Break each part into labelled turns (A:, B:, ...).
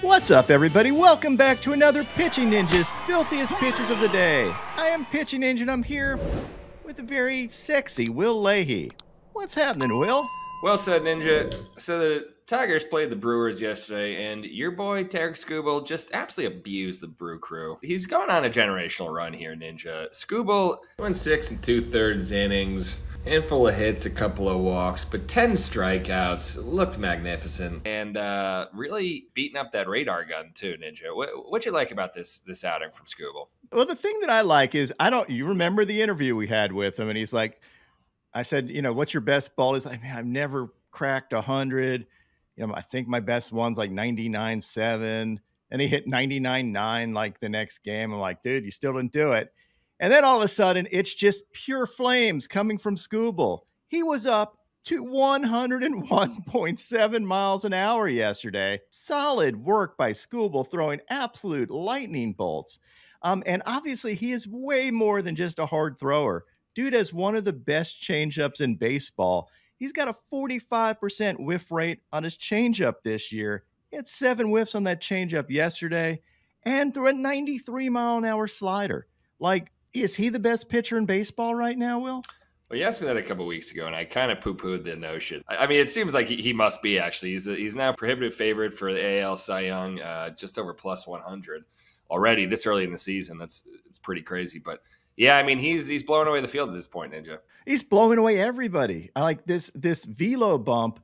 A: What's up, everybody? Welcome back to another Pitching Ninja's Filthiest Pitches of the Day. I am Pitching Ninja, and I'm here with the very sexy Will Leahey. What's happening, Will?
B: Well said, Ninja. So the Tigers played the Brewers yesterday, and your boy, Tarik Skubal, just absolutely abused the Brew Crew. He's going on a generational run here, Ninja. Skubal went 6 2/3 innings, handful of hits, a couple of walks, but 10 strikeouts, looked magnificent, and really beating up that radar gun too, Ninja. What'd you like about this outing from Skubal?
A: Well, the thing that I like is, you remember the interview we had with him, and he's like, I said, what's your best ball? He's like, man, I've never cracked 100. I think my best one's like 99.7. And he hit 99.9 like the next game. I'm like, dude, you still didn't do it. And then all of a sudden, it's just pure flames coming from Skubal. He was up to 101.7 miles an hour yesterday. Solid work by Skubal, throwing absolute lightning bolts. And obviously, he is way more than just a hard thrower. Dude has one of the best changeups in baseball. He's got a 45% whiff rate on his changeup this year. He had 7 whiffs on that changeup yesterday and threw a 93-mile-an-hour slider. Like, is he the best pitcher in baseball right now, Will?
B: Well, you asked me that a couple weeks ago, and I kind of poo-pooed the notion. I mean, it seems like he must be, actually. He's now a prohibitive favorite for the AL Cy Young, just over plus 100 already this early in the season. It's pretty crazy, but yeah, I mean, he's blowing away the field at this point, Ninja.
A: He's blowing away everybody. I like this velo bump.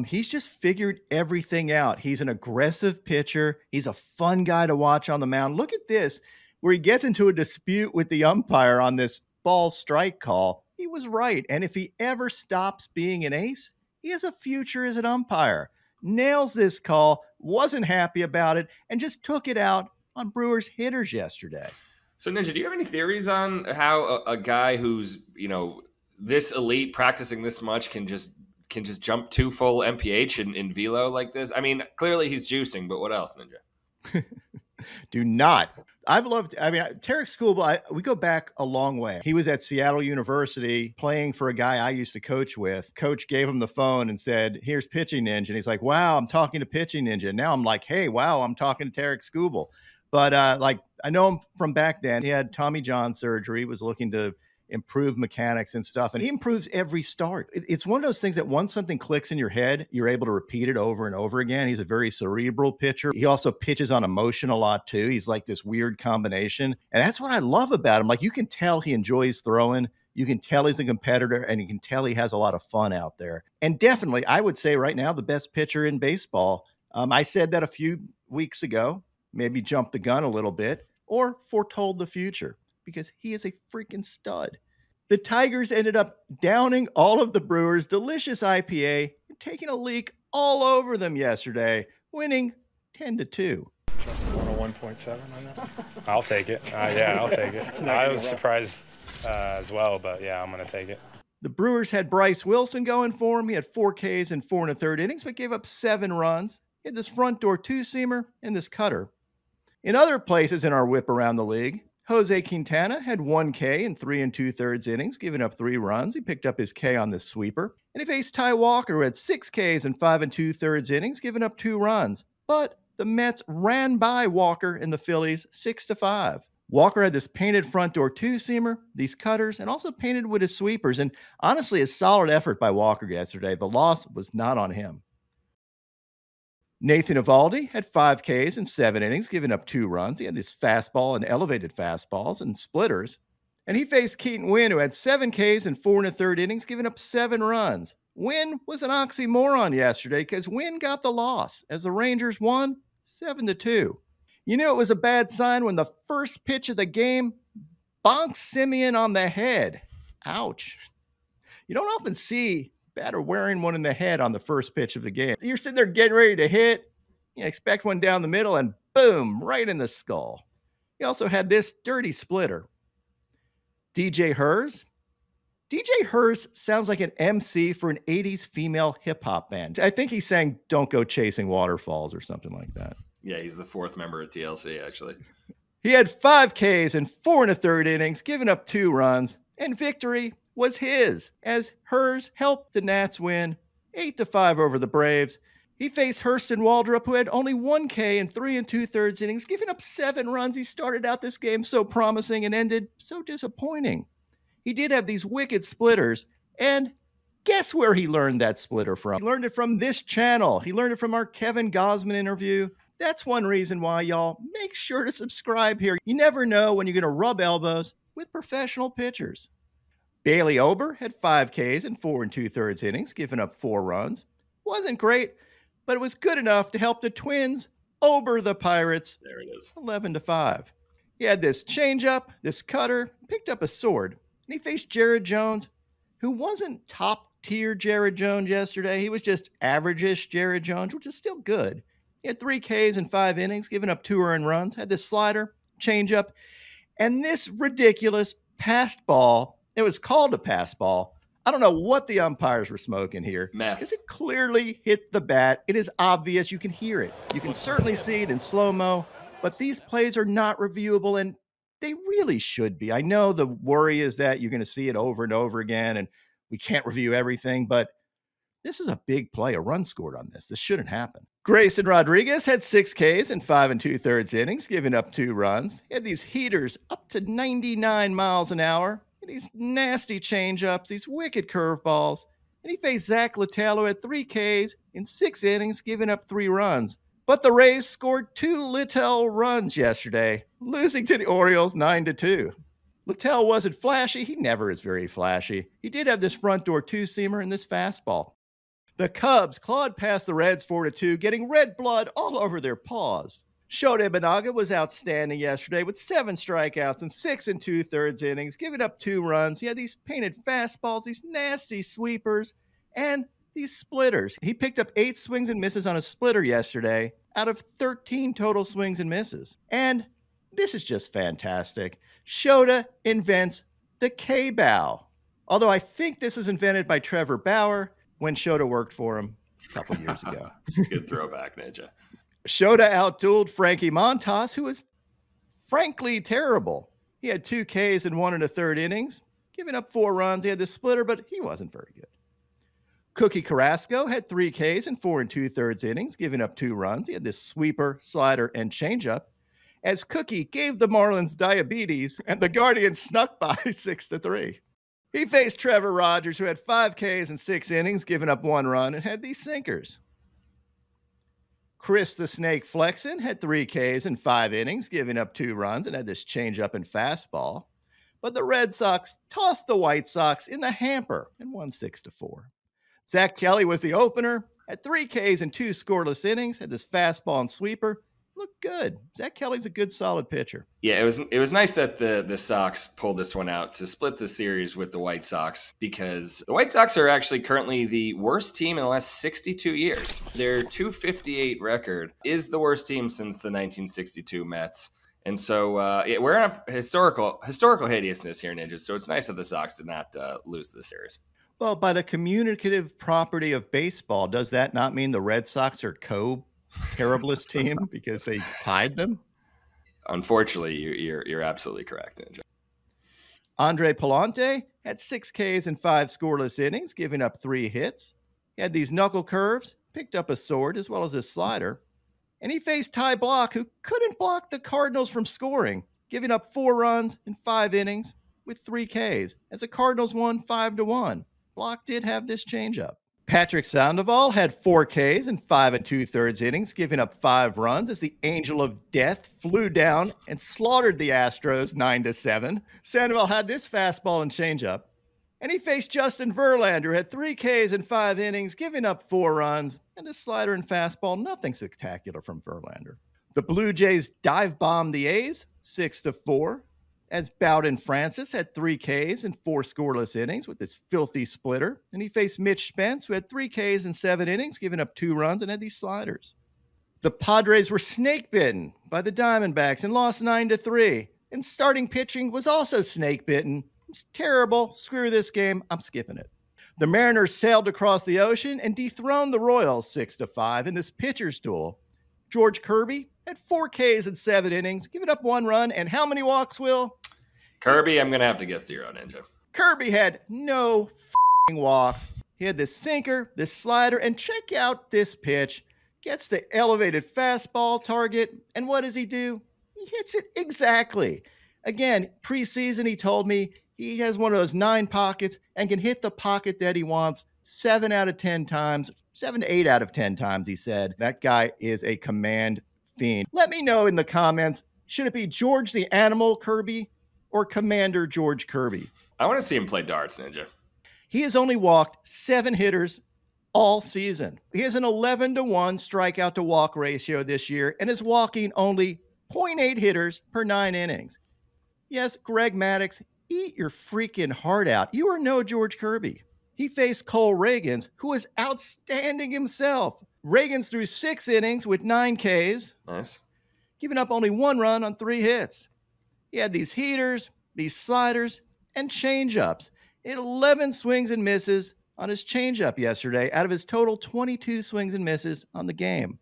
A: He's just figured everything out. He's an aggressive pitcher. He's a fun guy to watch on the mound. Look at this, where he gets into a dispute with the umpire on this ball strike call. He was right. And if he ever stops being an ace, he has a future as an umpire. Nails this call, wasn't happy about it, and just took it out on Brewers hitters yesterday.
B: So, Ninja, do you have any theories on how a guy who's, this elite, practicing this much, can just jump 2 full MPH in velo like this? I mean, clearly he's juicing, but what else, Ninja?
A: Do not. Tarik Skubal, we go back a long way. He was at Seattle University playing for a guy I used to coach with. Coach gave him the phone and said, here's Pitching Ninja. And he's like, wow, I'm talking to Pitching Ninja. Now I'm like, hey, wow, I'm talking to Tarik Skubal. But I know him from back then. He had Tommy John surgery, was looking to improve mechanics and stuff. And he improves every start. It's one of those things that once something clicks in your head, you're able to repeat it over and over again. He's a very cerebral pitcher. He also pitches on emotion a lot too. He's like this weird combination. And that's what I love about him. Like, you can tell he enjoys throwing. You can tell he's a competitor, and you can tell he has a lot of fun out there. And definitely, I would say right now, the best pitcher in baseball. I said that a few weeks ago. Maybe jumped the gun a little bit, or foretold the future, because he is a freaking stud. The Tigers ended up downing all of the Brewers' delicious IPA and taking a leak all over them yesterday, winning 10-2.
C: Trust 101.7 on that? I'll take it. I'll take it. I was surprised as well, but yeah, I'm going to take it.
A: The Brewers had Bryce Wilson going for him. He had 4 Ks in 4 1/3 innings, but gave up 7 runs. He had this front door 2-seamer and this cutter. In other places in our whip around the league, Jose Quintana had 1 K in 3 2/3 innings, giving up 3 runs. He picked up his K on this sweeper. And he faced Ty Walker, who had 6 Ks in 5 2/3 innings, giving up 2 runs. But the Mets ran by Walker and the Phillies 6-5. Walker had this painted front door 2-seamer, these cutters, and also painted with his sweepers. And honestly, a solid effort by Walker yesterday. The loss was not on him. Nathan Eovaldi had 5 Ks in 7 innings, giving up 2 runs. He had this fastball and elevated fastballs and splitters. And he faced Keaton Winn, who had 7 Ks in 4 1/3 innings, giving up 7 runs. Winn was an oxymoron yesterday because Winn got the loss as the Rangers won 7-2. You knew it was a bad sign when the first pitch of the game bonks Simeon on the head. Ouch. You don't often see batter wearing one in the head on the first pitch of the game. You're sitting there getting ready to hit. You expect one down the middle, and boom, right in the skull. He also had this dirty splitter. DJ Hers. DJ Hers sounds like an MC for an 80s female hip-hop band. I think he sang Don't Go Chasing Waterfalls or something like that.
B: Yeah, he's the 4th member of TLC, actually.
A: He had 5 Ks in 4 1/3 innings, giving up 2 runs, and victory was his, as Hers helped the Nats win 8-5 over the Braves. He faced Hurston Waldrop, who had only 1 K in 3 2/3 innings, giving up 7 runs. He started out this game so promising and ended so disappointing. He did have these wicked splitters, and guess where he learned that splitter from? He learned it from this channel. He learned it from our Kevin Gosman interview. That's one reason why, y'all, make sure to subscribe here. You never know when you're going to rub elbows with professional pitchers. Bailey Ober had 5 Ks in 4 2/3 innings, giving up 4 runs. Wasn't great, but it was good enough to help the Twins over the Pirates.
B: There it is.
A: 11-5. He had this changeup, this cutter, picked up a sword, and he faced Jared Jones, who wasn't top-tier Jared Jones yesterday. He was just average-ish Jared Jones, which is still good. He had 3 Ks in 5 innings, giving up 2 earned runs, had this slider, changeup, and this ridiculous passed ball. It was called a pass ball. I don't know what the umpires were smoking here. Because it clearly hit the bat. It is obvious. You can hear it. You can certainly see it in slow-mo. But these plays are not reviewable, and they really should be. I know the worry is that you're going to see it over and over again, and we can't review everything, but this is a big play. A run scored on this. This shouldn't happen. Grayson Rodriguez had 6 Ks in 5 2/3 innings, giving up 2 runs. He had these heaters up to 99 miles an hour. These nasty changeups, these wicked curveballs. And he faced Zach Littell, who had 3 Ks in 6 innings, giving up 3 runs. But the Rays scored 2 Littell runs yesterday, losing to the Orioles 9-2. Littell wasn't flashy. He never is very flashy. He did have this front door 2-seamer and this fastball. The Cubs clawed past the Reds 4-2, getting red blood all over their paws. Shota Imanaga was outstanding yesterday with 7 strikeouts and 6 2/3 innings, giving up 2 runs. He had these painted fastballs, these nasty sweepers, and these splitters. He picked up 8 swings and misses on a splitter yesterday out of 13 total swings and misses. And this is just fantastic. Shota invents the K-bow. Although I think this was invented by Trevor Bauer when Shota worked for him a couple years ago.
B: Good throwback, Ninja.
A: Shota outdueled Frankie Montas, who was frankly terrible. He had 2 Ks in 1 1/3 innings, giving up 4 runs. He had this splitter, but he wasn't very good. Cookie Carrasco had 3 Ks in 4 2/3 innings, giving up 2 runs. He had this sweeper, slider, and changeup. As Cookie gave the Marlins diabetes, and the Guardians snuck by 6-3. He faced Trevor Rogers, who had 5 Ks in 6 innings, giving up 1 run, and had these sinkers. Chris the Snake Flexen had 3 Ks in 5 innings, giving up 2 runs, and had this changeup and fastball. But the Red Sox tossed the White Sox in the hamper and won 6-4. Zach Kelly was the opener, had 3 Ks in 2 scoreless innings, had this fastball and sweeper. Looked good. Zach Kelly's a good, solid pitcher.
B: Yeah, it was nice that the Sox pulled this one out to split the series with the White Sox, because the White Sox are actually currently the worst team in the last 62 years. Their .258 record is the worst team since the 1962 Mets. And so we're in a historical hideousness here, Ninja. So it's nice that the Sox did not lose this series.
A: Well, by the communicative property of baseball, does that not mean the Red Sox are terriblest team because they tied them?
B: Unfortunately, you're absolutely correct, Ninja.
A: Andre Palante had 6 Ks in 5 scoreless innings, giving up 3 hits. He had these knuckle curves, picked up a sword as well as a slider. And he faced Ty Block, who couldn't block the Cardinals from scoring, giving up 4 runs in 5 innings with 3 Ks, as the Cardinals won 5-1. Block did have this changeup. Patrick Sandoval had 4 Ks in 5 2/3 innings, giving up 5 runs as the Angel of Death flew down and slaughtered the Astros 9-7. Sandoval had this fastball and changeup. And he faced Justin Verlander, who had 3 Ks in 5 innings, giving up 4 runs, and a slider and fastball. Nothing spectacular from Verlander. The Blue Jays dive-bombed the A's 6-4. As Bowden Francis had 3 Ks in 4 scoreless innings with this filthy splitter. And he faced Mitch Spence, who had 3 Ks in 7 innings, giving up 2 runs and had these sliders. The Padres were snake-bitten by the Diamondbacks and lost 9-3. And starting pitching was also snake-bitten. It's terrible. Screw this game. I'm skipping it. The Mariners sailed across the ocean and dethroned the Royals 6-5 in this pitcher's duel. George Kirby had 4 Ks in 7 innings, giving up 1 run, and how many walks, Will?
B: Kirby, I'm going to have to guess 0, Ninja.
A: Kirby had no walks. He had this sinker, this slider, and check out this pitch. gets the elevated fastball target, and what does he do? He hits it exactly. Again, preseason, he told me he has one of those 9 pockets and can hit the pocket that he wants 7 out of 10 times, 7 to 8 out of 10 times, he said. That guy is a command fiend. Let me know in the comments, should it be George the Animal Kirby or Commander George Kirby?
B: I want to see him play darts, Ninja.
A: He has only walked 7 hitters all season. He has an 11-1 strikeout to walk ratio this year and is walking only 0.8 hitters per 9 innings. Yes, Greg Maddux, eat your freaking heart out. You are no George Kirby. He faced Cole Reagans, who is outstanding himself. Reagans threw 6 innings with 9 Ks.
B: Nice.
A: Giving up only 1 run on 3 hits. He had these heaters, these sliders, and changeups. He had 11 swings and misses on his changeup yesterday out of his total 22 swings and misses on the game.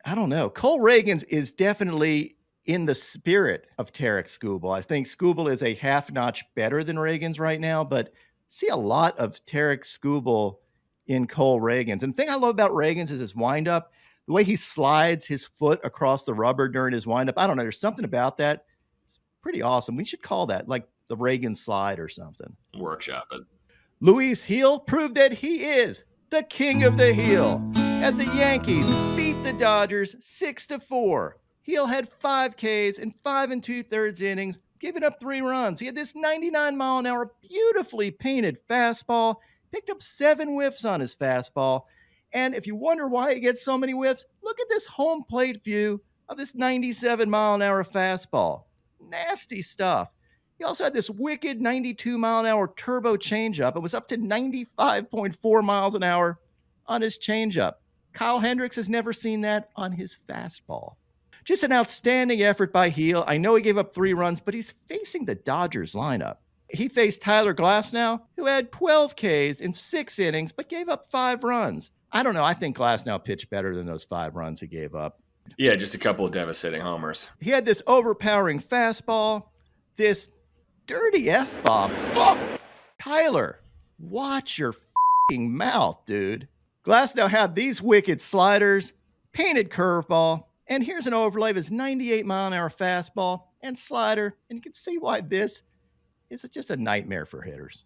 A: I don't know. Cole Reagans is definitely in the spirit of Tarik Skubal. I think Skubal is a half notch better than Reagans right now, but see a lot of Tarik Skubal in Cole Reagans. And the thing I love about Reagans is his windup, the way he slides his foot across the rubber during his windup. I don't know. There's something about that. It's pretty awesome. We should call that like the Reagan slide or something.
B: Workshop it.
A: Luis Heel proved that he is the king of the heel as the Yankees beat the Dodgers 6-4. Heel had 5 Ks in 5 2/3 innings, giving up 3 runs. He had this 99-mile-an-hour beautifully painted fastball, picked up 7 whiffs on his fastball. And if you wonder why he gets so many whiffs, look at this home plate view of this 97-mile-an-hour fastball. Nasty stuff. He also had this wicked 92-mile-an-hour turbo changeup. It was up to 95.4 miles an hour on his changeup. Kyle Hendricks has never seen that on his fastball. Just an outstanding effort by Heel. I know he gave up 3 runs, but he's facing the Dodgers lineup. He faced Tyler Glasnow, who had 12 Ks in 6 innings, but gave up 5 runs. I don't know. I think Glasnow pitched better than those 5 runs he gave up.
B: Yeah, just a couple of devastating homers.
A: He had this overpowering fastball, this dirty F-bomb. Fuck! Tyler, watch your f***ing mouth, dude. Glasnow had these wicked sliders, painted curveball, and here's an overlay of his 98-mile-an-hour fastball and slider, and you can see why this is just a nightmare for hitters.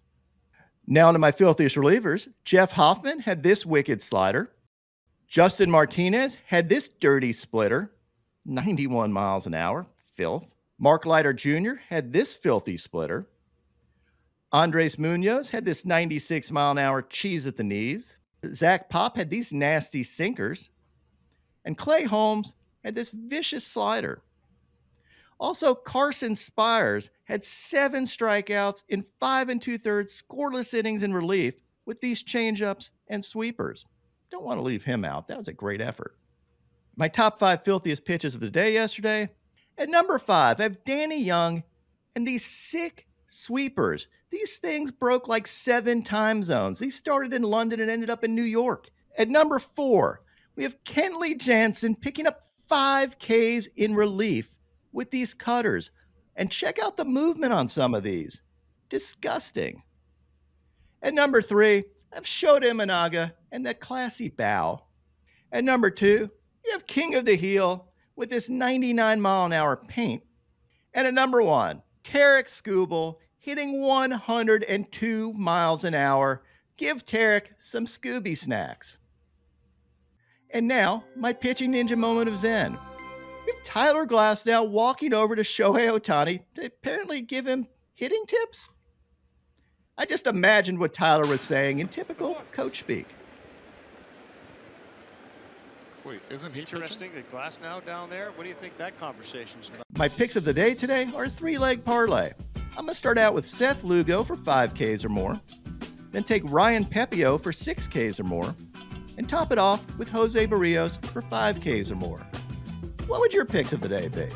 A: Now to my filthiest relievers. Jeff Hoffman had this wicked slider. Justin Martinez had this dirty splitter, 91 miles an hour, filth. Mark Leiter Jr. had this filthy splitter. Andres Munoz had this 96-mile-an-hour cheese at the knees. Zach Pop had these nasty sinkers. And Clay Holmes had this vicious slider. Also, Carson Spires had 7 strikeouts in 5 2/3 scoreless innings in relief with these changeups and sweepers. Don't want to leave him out. That was a great effort. My top 5 filthiest pitches of the day yesterday. At number 5, I have Danny Young and these sick sweepers. These things broke like 7 time zones. These started in London and ended up in New York. At number 4, we have Kenley Jansen picking up 5 Ks in relief with these cutters. And check out the movement on some of these. Disgusting. At number 3, I have Shota Imanaga and that classy bow. At number 2, you have King of the Heel with this 99-mile-an-hour paint. And at number 1, Tarik Skubal hitting 102 miles an hour. Give Tarik some Scooby snacks. And now, my pitching ninja moment of zen. We have Tyler Glasnow walking over to Shohei Ohtani to apparently give him hitting tips. I just imagined what Tyler was saying in typical coach speak.
D: Wait, isn't he
E: interesting that Glasnow down there? What do you think that conversation's about?
A: My picks of the day today are a 3-leg parlay. I'm going to start out with Seth Lugo for 5 Ks or more, then take Ryan Pepio for 6 Ks or more, and top it off with Jose Barrios for 5 Ks or more. What would your picks of the day be?